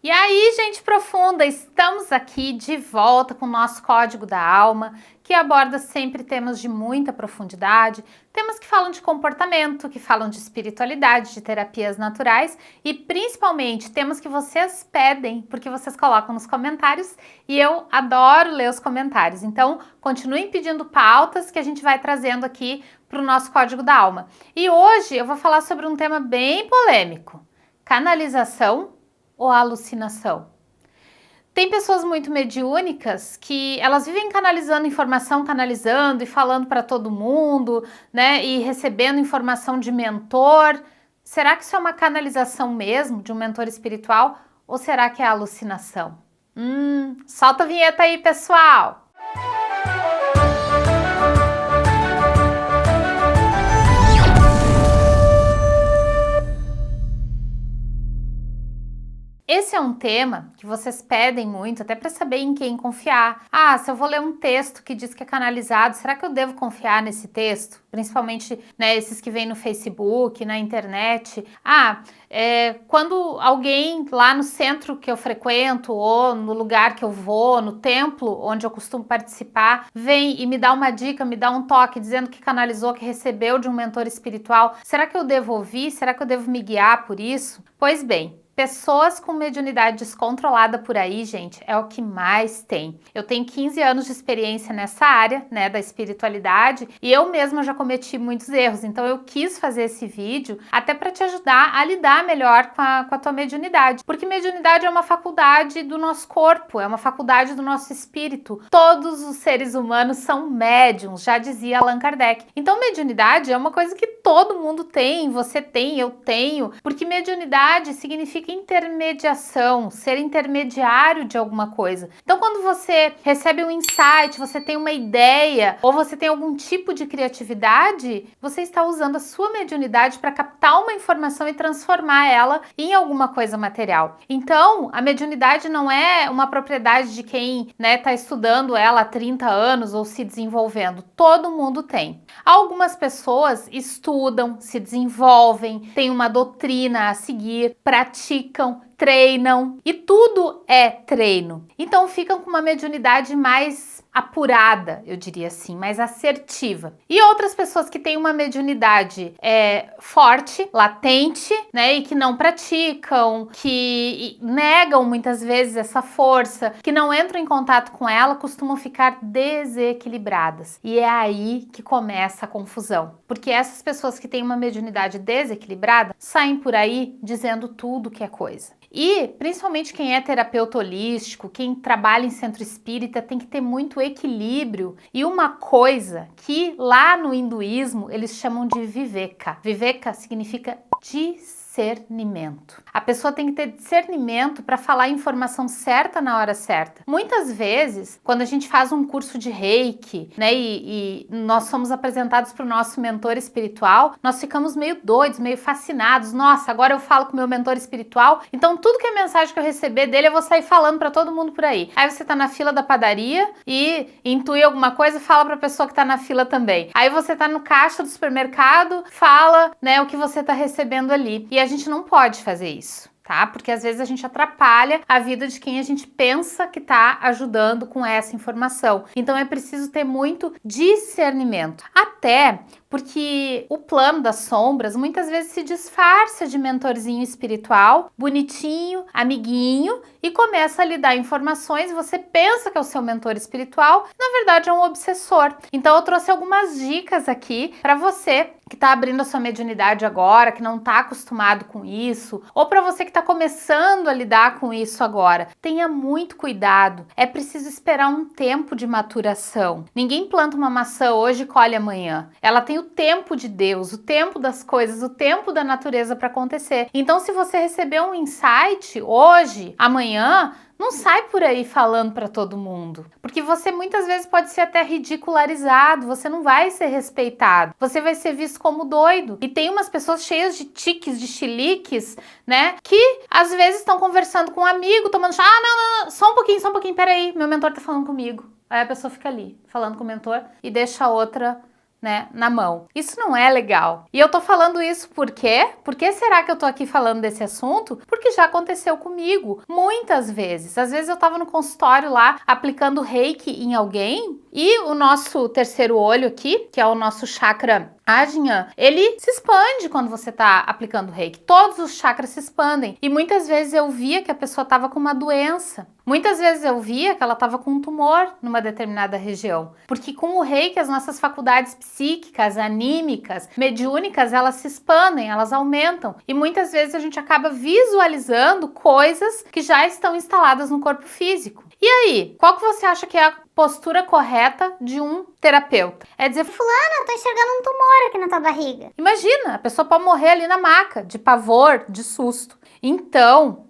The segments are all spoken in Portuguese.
E aí, gente profunda, estamos aqui de volta com o nosso Código da Alma, que aborda sempre temas de muita profundidade, temas que falam de comportamento, que falam de espiritualidade, de terapias naturais e principalmente temas que vocês pedem, porque vocês colocam nos comentários e eu adoro ler os comentários. Então, continuem pedindo pautas que a gente vai trazendo aqui para o nosso Código da Alma. E hoje eu vou falar sobre um tema bem polêmico: canalização ou alucinação. Tem pessoas muito mediúnicas que elas vivem canalizando informação, canalizando e falando para todo mundo, né? E recebendo informação de mentor. Será que isso é uma canalização mesmo de um mentor espiritual ou será que é alucinação? Solta a vinheta aí, pessoal! Esse é um tema que vocês pedem muito, até para saber em quem confiar. Ah, se eu vou ler um texto que diz que é canalizado, será que eu devo confiar nesse texto? Principalmente, né, esses que vêm no Facebook, na internet. Quando alguém lá no centro que eu frequento, ou no lugar que eu vou, no templo onde eu costumo participar, vem e me dá uma dica, me dá um toque, dizendo que canalizou, que recebeu de um mentor espiritual, será que eu devo ouvir? Será que eu devo me guiar por isso? Pois bem, pessoas com mediunidade descontrolada por aí, gente, é o que mais tem. Eu tenho 15 anos de experiência nessa área, né, da espiritualidade, e eu mesma já cometi muitos erros, então eu quis fazer esse vídeo até para te ajudar a lidar melhor com a tua mediunidade, porque mediunidade é uma faculdade do nosso corpo, é uma faculdade do nosso espírito. Todos os seres humanos são médiums, já dizia Allan Kardec. Então mediunidade é uma coisa que todo mundo tem, você tem, eu tenho, porque mediunidade significa intermediação, ser intermediário de alguma coisa. Então, quando você recebe um insight, você tem uma ideia ou você tem algum tipo de criatividade, você está usando a sua mediunidade para captar uma informação e transformar ela em alguma coisa material. Então, a mediunidade não é uma propriedade de quem, né, está estudando ela há 30 anos ou se desenvolvendo. Todo mundo tem. Algumas pessoas estudam, se desenvolvem, têm uma doutrina a seguir, praticam, treinam e tudo é treino. Então ficam com uma mediunidade mais apurada, eu diria assim, mais assertiva. E outras pessoas que têm uma mediunidade forte, latente, né, e que não praticam, que negam muitas vezes essa força, que não entram em contato com ela, costumam ficar desequilibradas. E é aí que começa a confusão, porque essas pessoas que têm uma mediunidade desequilibrada saem por aí dizendo tudo que é coisa. E, principalmente quem é terapeuta holístico, quem trabalha em centro espírita, tem que ter muito equilíbrio. E uma coisa que lá no hinduísmo eles chamam de viveka. Viveka significa discernimento. A pessoa tem que ter discernimento para falar a informação certa na hora certa. Muitas vezes, quando a gente faz um curso de Reiki, né, e nós somos apresentados para o nosso mentor espiritual, nós ficamos meio doidos, meio fascinados. Nossa, agora eu falo com o meu mentor espiritual, então tudo que é mensagem que eu receber dele, eu vou sair falando para todo mundo por aí. Aí você tá na fila da padaria e intui alguma coisa, fala para a pessoa que tá na fila também. Aí você tá no caixa do supermercado, fala, né, o que você tá recebendo ali. E a gente não pode fazer isso, tá? Porque às vezes a gente atrapalha a vida de quem a gente pensa que tá ajudando com essa informação. Então é preciso ter muito discernimento. Até porque o plano das sombras muitas vezes se disfarça de mentorzinho espiritual, bonitinho, amiguinho, e começa a lhe dar informações, você pensa que é o seu mentor espiritual, na verdade é um obsessor. Então eu trouxe algumas dicas aqui para você que está abrindo a sua mediunidade agora, que não está acostumado com isso, ou para você que está começando a lidar com isso agora. Tenha muito cuidado, é preciso esperar um tempo de maturação. Ninguém planta uma maçã hoje e colhe amanhã. Ela tem o tempo de Deus, o tempo das coisas, o tempo da natureza para acontecer. Então, se você receber um insight hoje, amanhã, não sai por aí falando para todo mundo, porque você muitas vezes pode ser até ridicularizado, você não vai ser respeitado, você vai ser visto como doido. E tem umas pessoas cheias de tiques, de chiliques, né, que às vezes estão conversando com um amigo, tomando chá, não, só um pouquinho, peraí, meu mentor tá falando comigo. Aí a pessoa fica ali, falando com o mentor e deixa a outra né, na mão. Isso não é legal. E eu tô falando isso por quê? Por que será que eu tô aqui falando desse assunto? Porque já aconteceu comigo muitas vezes. Às vezes eu tava no consultório lá aplicando reiki em alguém e o nosso terceiro olho aqui, que é o nosso chakra Ajna, ele se expande quando você tá aplicando reiki. Todos os chakras se expandem. E muitas vezes eu via que a pessoa tava com uma doença. Muitas vezes eu via que ela estava com um tumor numa determinada região. Porque com o reiki as nossas faculdades psíquicas, anímicas, mediúnicas, elas se expandem, elas aumentam. E muitas vezes a gente acaba visualizando coisas que já estão instaladas no corpo físico. E aí, qual que você acha que é a postura correta de um terapeuta? É dizer, fulana, eu tô enxergando um tumor aqui na tua barriga. Imagina, a pessoa pode morrer ali na maca, de pavor, de susto. Então,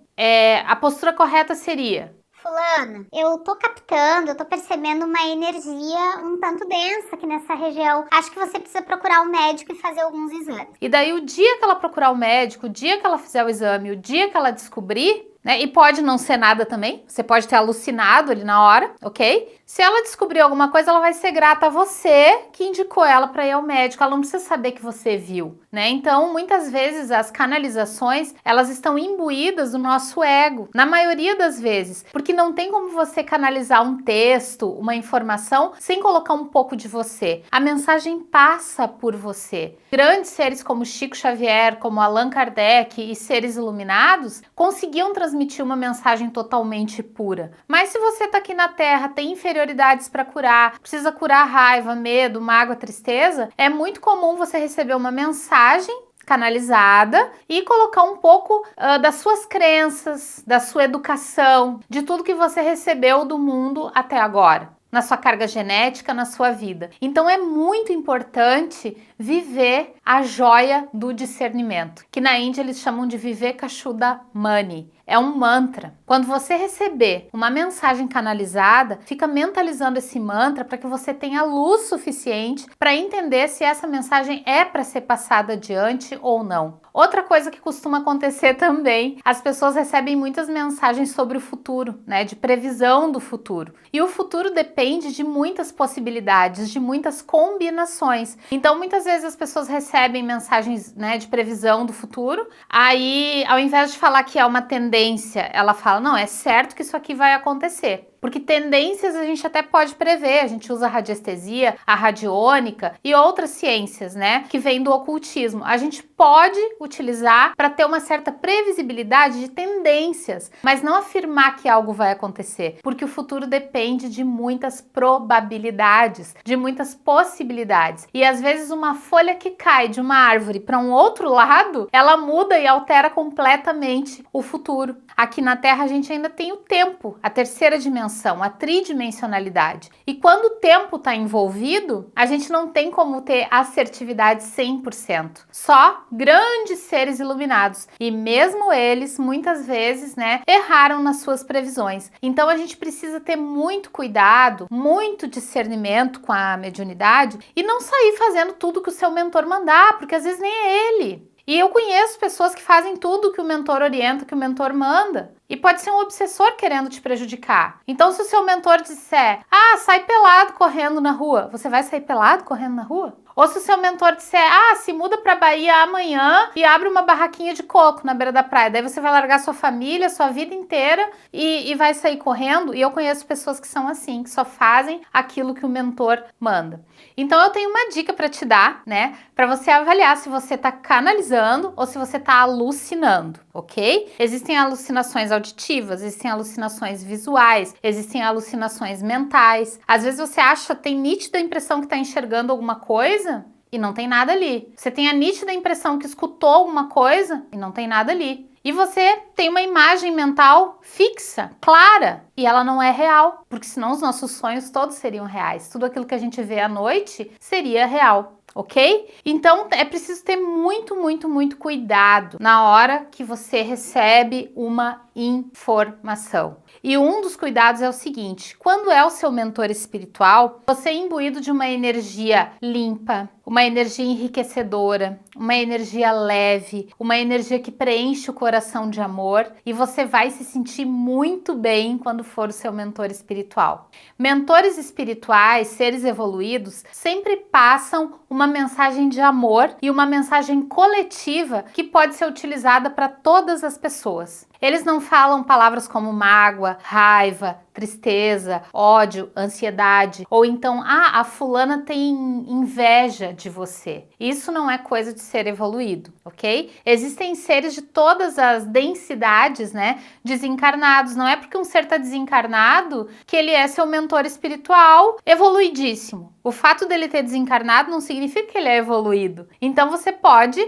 a postura correta seria: fulana, eu tô captando, eu tô percebendo uma energia um tanto densa aqui nessa região. Acho que você precisa procurar um médico e fazer alguns exames. E daí o dia que ela procurar o médico, o dia que ela fizer o exame, o dia que ela descobrir, né? E pode não ser nada também, você pode ter alucinado ali na hora, ok? Se ela descobrir alguma coisa, ela vai ser grata a você que indicou ela para ir ao médico, ela não precisa saber que você viu, né? Então, muitas vezes as canalizações, elas estão imbuídas do nosso ego, na maioria das vezes, porque não tem como você canalizar um texto, uma informação, sem colocar um pouco de você. A mensagem passa por você. Grandes seres como Chico Xavier, como Allan Kardec e seres iluminados, conseguiam transmitir uma mensagem totalmente pura. Mas se você tá aqui na Terra, tem inferioridades para curar, precisa curar raiva, medo, mágoa, tristeza, é muito comum você receber uma mensagem canalizada e colocar um pouco das suas crenças, da sua educação, de tudo que você recebeu do mundo até agora, na sua carga genética, na sua vida. Então é muito importante viver a joia do discernimento, que na Índia eles chamam de Vivekashuddha Mani. É um mantra. Quando você receber uma mensagem canalizada, fica mentalizando esse mantra para que você tenha luz suficiente para entender se essa mensagem é para ser passada adiante ou não. Outra coisa que costuma acontecer também, as pessoas recebem muitas mensagens sobre o futuro, né, de previsão do futuro. E o futuro depende de muitas possibilidades, de muitas combinações. Então, muitas vezes as pessoas recebem mensagens, né, de previsão do futuro, aí, ao invés de falar que é uma tendência, ela fala, não, é certo que isso aqui vai acontecer. Porque tendências a gente até pode prever, a gente usa a radiestesia, a radiônica e outras ciências, né, que vêm do ocultismo. A gente pode utilizar para ter uma certa previsibilidade de tendências, mas não afirmar que algo vai acontecer, porque o futuro depende de muitas probabilidades, de muitas possibilidades. E às vezes uma folha que cai de uma árvore para um outro lado, ela muda e altera completamente o futuro. Aqui na Terra a gente ainda tem o tempo, a terceira dimensão, a tridimensionalidade. E quando o tempo está envolvido, a gente não tem como ter assertividade 100%. Só grandes seres iluminados. E mesmo eles, muitas vezes, né, erraram nas suas previsões. Então a gente precisa ter muito cuidado, muito discernimento com a mediunidade e não sair fazendo tudo que o seu mentor mandar, porque às vezes nem é ele. E eu conheço pessoas que fazem tudo que o mentor orienta, que o mentor manda. E pode ser um obsessor querendo te prejudicar. Então, se o seu mentor disser, sai pelado correndo na rua, você vai sair pelado correndo na rua? Ou se o seu mentor disser, se muda pra Bahia amanhã e abre uma barraquinha de coco na beira da praia. Daí você vai largar sua família, sua vida inteira e vai sair correndo. E eu conheço pessoas que são assim, que só fazem aquilo que o mentor manda. Então eu tenho uma dica para te dar, né? Para você avaliar se você tá canalizando ou se você tá alucinando, ok? Existem alucinações auditivas, existem alucinações visuais, existem alucinações mentais. Às vezes você tem nítida impressão que tá enxergando alguma coisa e não tem nada ali. Você tem a nítida impressão que escutou alguma coisa e não tem nada ali. E você tem uma imagem mental fixa, clara, e ela não é real, porque senão os nossos sonhos todos seriam reais. Tudo aquilo que a gente vê à noite seria real. Ok? Então é preciso ter muito, muito, muito cuidado na hora que você recebe uma informação. E um dos cuidados é o seguinte: quando é o seu mentor espiritual, você é imbuído de uma energia limpa, uma energia enriquecedora, uma energia leve, uma energia que preenche o coração de amor, e você vai se sentir muito bem quando for o seu mentor espiritual. Mentores espirituais, seres evoluídos, sempre passam uma mensagem de amor e uma mensagem coletiva que pode ser utilizada para todas as pessoas. Eles não falam palavras como mágoa, raiva, tristeza, ódio, ansiedade, ou então, a fulana tem inveja de você. Isso não é coisa de ser evoluído, ok? Existem seres de todas as densidades, né, desencarnados. Não é porque um ser está desencarnado que ele é seu mentor espiritual evoluidíssimo. O fato dele ter desencarnado não significa que ele é evoluído. Então você pode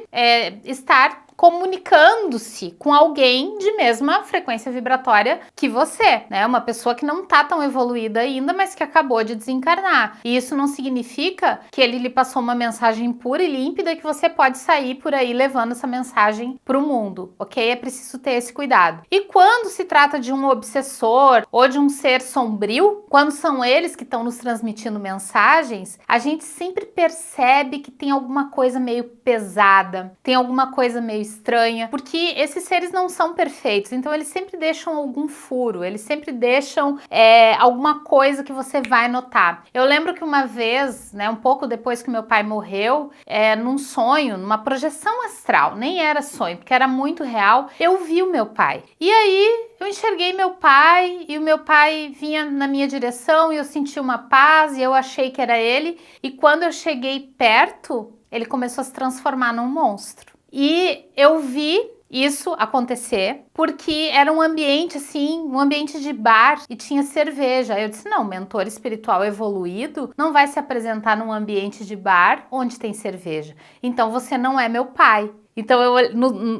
estar comunicando-se com alguém de mesma frequência vibratória que você, né? Uma pessoa que não tá tão evoluída ainda, mas que acabou de desencarnar. E isso não significa que ele lhe passou uma mensagem pura e límpida e que você pode sair por aí levando essa mensagem para o mundo, ok? É preciso ter esse cuidado. E quando se trata de um obsessor ou de um ser sombrio, quando são eles que estão nos transmitindo mensagens, a gente sempre percebe que tem alguma coisa meio pesada, tem alguma coisa meio estranha, porque esses seres não são perfeitos, então eles sempre deixam algum furo, eles sempre deixam alguma coisa que você vai notar. Eu lembro que uma vez, né, um pouco depois que meu pai morreu, num sonho, numa projeção astral, nem era sonho, porque era muito real, eu vi o meu pai. E aí eu enxerguei meu pai e o meu pai vinha na minha direção e eu senti uma paz e eu achei que era ele, e quando eu cheguei perto, ele começou a se transformar num monstro. E eu vi isso acontecer porque era um ambiente assim, um ambiente de bar e tinha cerveja. Eu disse, não, mentor espiritual evoluído não vai se apresentar num ambiente de bar onde tem cerveja. Então você não é meu pai. Então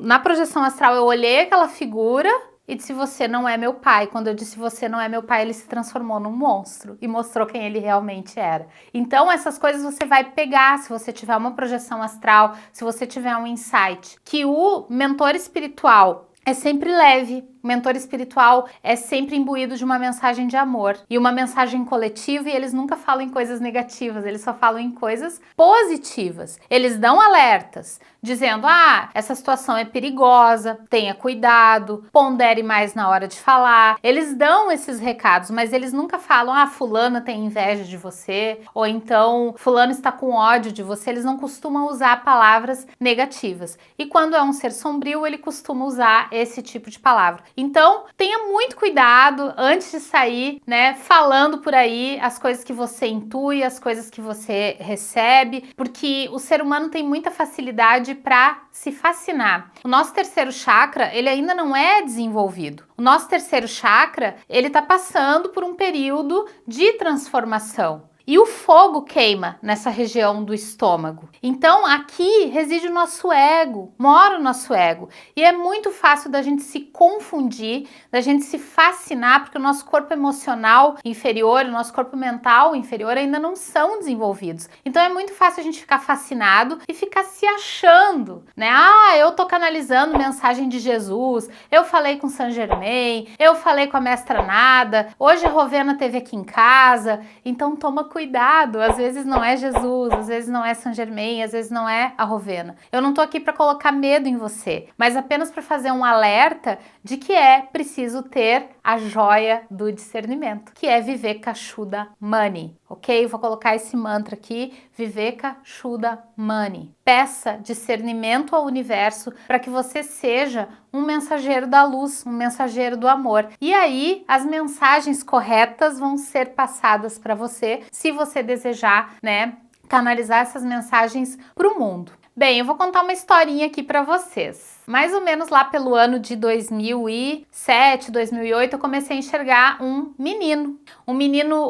na projeção astral eu olhei aquela figura e disse, você não é meu pai. Quando eu disse, você não é meu pai, ele se transformou num monstro e mostrou quem ele realmente era. Então, essas coisas você vai pegar se você tiver uma projeção astral, se você tiver um insight. Que o mentor espiritual é sempre leve. O mentor espiritual é sempre imbuído de uma mensagem de amor e uma mensagem coletiva, e eles nunca falam em coisas negativas, eles só falam em coisas positivas. Eles dão alertas, dizendo, essa situação é perigosa, tenha cuidado, pondere mais na hora de falar. Eles dão esses recados, mas eles nunca falam, fulana tem inveja de você, ou então fulano está com ódio de você. Eles não costumam usar palavras negativas. E quando é um ser sombrio, ele costuma usar esse tipo de palavra. Então, tenha muito cuidado antes de sair, né, falando por aí as coisas que você intui, as coisas que você recebe, porque o ser humano tem muita facilidade para se fascinar. O nosso terceiro chakra, ele ainda não é desenvolvido. O nosso terceiro chakra, ele está passando por um período de transformação. E o fogo queima nessa região do estômago. Então aqui reside o nosso ego, mora o nosso ego. E é muito fácil da gente se confundir, da gente se fascinar, porque o nosso corpo emocional inferior, o nosso corpo mental inferior ainda não são desenvolvidos. Então é muito fácil a gente ficar fascinado e ficar se achando, né? Eu tô canalizando mensagem de Jesus, eu falei com Saint Germain, eu falei com a Mestra Nada, hoje a Rovena teve aqui em casa, então toma cuidado, às vezes não é Jesus, às vezes não é Saint Germain, às vezes não é a Rovena. Eu não tô aqui para colocar medo em você, mas apenas para fazer um alerta de que é preciso ter a joia do discernimento, que é Viveka Shuddha Mani, ok? Vou colocar esse mantra aqui, Viveka Shuddha Mani. Peça discernimento ao universo para que você seja um mensageiro da luz, um mensageiro do amor. E aí, as mensagens corretas vão ser passadas para você, se você desejar, né, canalizar essas mensagens para o mundo. Bem, eu vou contar uma historinha aqui para vocês. Mais ou menos lá pelo ano de 2007, 2008, eu comecei a enxergar um menino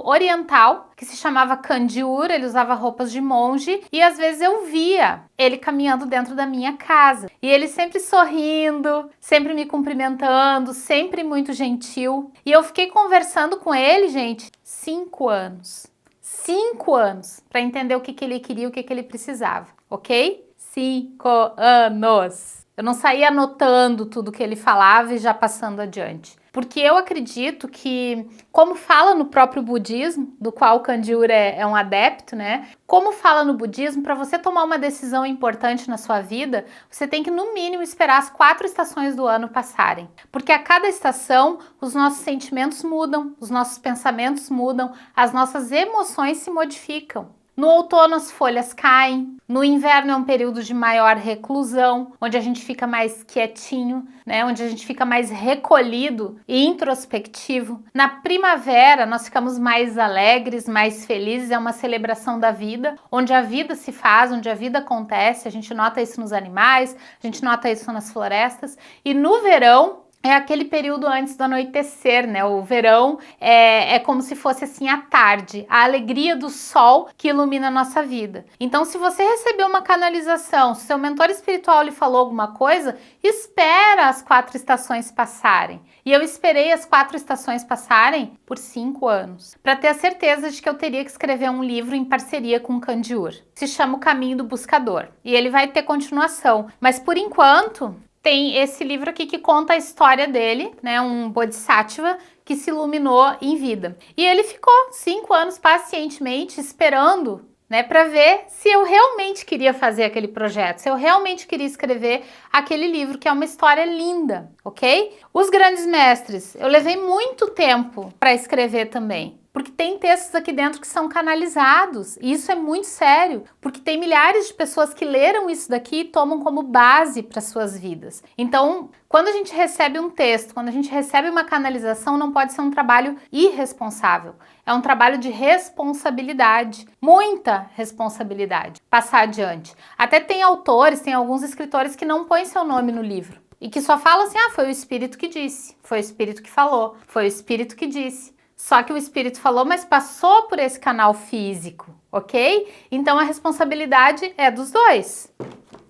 oriental que se chamava Kandiur. Ele usava roupas de monge e às vezes eu via ele caminhando dentro da minha casa. E ele sempre sorrindo, sempre me cumprimentando, sempre muito gentil. E eu fiquei conversando com ele, gente, 5 anos. 5 anos para entender o que ele queria, o que ele precisava, ok? 5 anos. Eu não saía anotando tudo que ele falava e já passando adiante. Porque eu acredito que, como fala no próprio budismo, do qual o Kandiur é um adepto, né? Como fala no budismo, para você tomar uma decisão importante na sua vida, você tem que, no mínimo, esperar as 4 estações do ano passarem. Porque a cada estação, os nossos sentimentos mudam, os nossos pensamentos mudam, as nossas emoções se modificam. No outono as folhas caem, no inverno é um período de maior reclusão, onde a gente fica mais quietinho, né? Onde a gente fica mais recolhido e introspectivo. Na primavera nós ficamos mais alegres, mais felizes, é uma celebração da vida, onde a vida se faz, onde a vida acontece, a gente nota isso nos animais, a gente nota isso nas florestas. E no verão, é aquele período antes do anoitecer, né? O verão é como se fosse assim a tarde, a alegria do sol que ilumina a nossa vida. Então, se você recebeu uma canalização, se seu mentor espiritual lhe falou alguma coisa, espera as 4 estações passarem. E eu esperei as 4 estações passarem por 5 anos, para ter a certeza de que eu teria que escrever um livro em parceria com o Kandiur. Se chama O Caminho do Buscador. E ele vai ter continuação. Mas por enquanto, tem esse livro aqui que conta a história dele, né? Um Bodhisattva que se iluminou em vida. E ele ficou 5 anos pacientemente esperando, né, para ver se eu realmente queria fazer aquele projeto, se eu realmente queria escrever aquele livro, que é uma história linda, ok? Os grandes mestres, eu levei muito tempo para escrever também. Porque tem textos aqui dentro que são canalizados, e isso é muito sério, porque tem milhares de pessoas que leram isso daqui e tomam como base para suas vidas. Então, quando a gente recebe um texto, quando a gente recebe uma canalização, não pode ser um trabalho irresponsável. É um trabalho de responsabilidade, muita responsabilidade, passar adiante. Até tem autores, tem alguns escritores que não põem seu nome no livro e que só falam assim, foi o espírito que disse, foi o espírito que falou, foi o espírito que disse. Só que o espírito falou, mas passou por esse canal físico, ok? Então a responsabilidade é dos dois.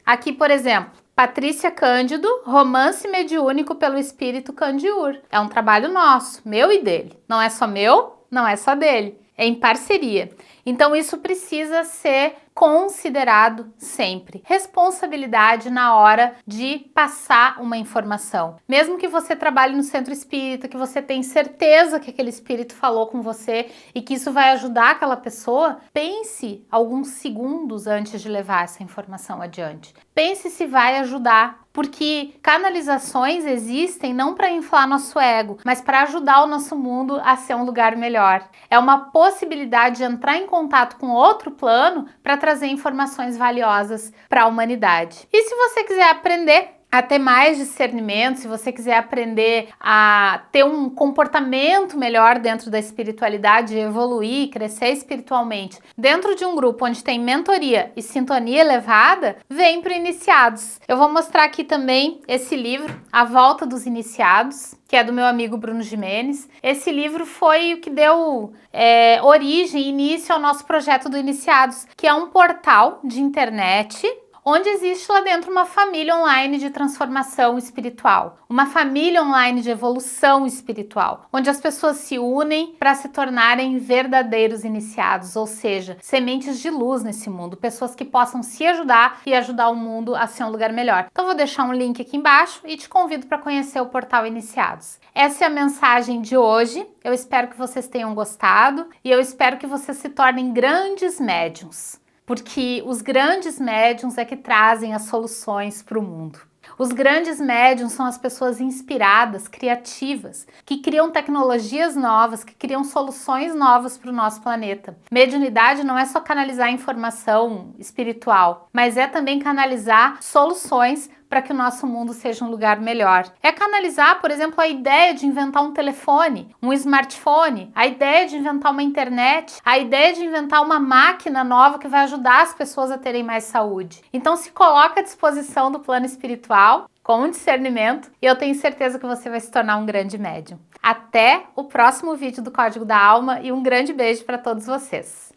Aqui, por exemplo, Patrícia Cândido, Romance Mediúnico pelo Espírito Kandiur. É um trabalho nosso, meu e dele. Não é só meu, não é só dele. É em parceria. Então isso precisa ser considerado sempre. Responsabilidade na hora de passar uma informação. Mesmo que você trabalhe no centro espírita, que você tem certeza que aquele espírito falou com você e que isso vai ajudar aquela pessoa, pense alguns segundos antes de levar essa informação adiante. Pense se vai ajudar, porque canalizações existem não para inflar nosso ego, mas para ajudar o nosso mundo a ser um lugar melhor. É uma possibilidade de entrar em contato com outro plano para trazer informações valiosas para a humanidade. E se você quiser aprender a ter mais discernimento, se você quiser aprender a ter um comportamento melhor dentro da espiritualidade, evoluir, crescer espiritualmente, dentro de um grupo onde tem mentoria e sintonia elevada, vem para Iniciados. Eu vou mostrar aqui também esse livro, A Volta dos Iniciados, que é do meu amigo Bruno Gimenez. Esse livro foi o que deu origem, início ao nosso projeto do Iniciados, que é um portal de internet onde existe lá dentro uma família online de transformação espiritual, uma família online de evolução espiritual, onde as pessoas se unem para se tornarem verdadeiros iniciados, ou seja, sementes de luz nesse mundo, pessoas que possam se ajudar e ajudar o mundo a ser um lugar melhor. Então vou deixar um link aqui embaixo e te convido para conhecer o portal Iniciados. Essa é a mensagem de hoje. Eu espero que vocês tenham gostado e eu espero que vocês se tornem grandes médiuns. Porque os grandes médiuns é que trazem as soluções para o mundo. Os grandes médiuns são as pessoas inspiradas, criativas, que criam tecnologias novas, que criam soluções novas para o nosso planeta. Mediunidade não é só canalizar informação espiritual, mas é também canalizar soluções para que o nosso mundo seja um lugar melhor. É canalizar, por exemplo, a ideia de inventar um telefone, um smartphone, a ideia de inventar uma internet, a ideia de inventar uma máquina nova que vai ajudar as pessoas a terem mais saúde. Então se coloca à disposição do plano espiritual com discernimento e eu tenho certeza que você vai se tornar um grande médium. Até o próximo vídeo do Código da Alma e um grande beijo para todos vocês.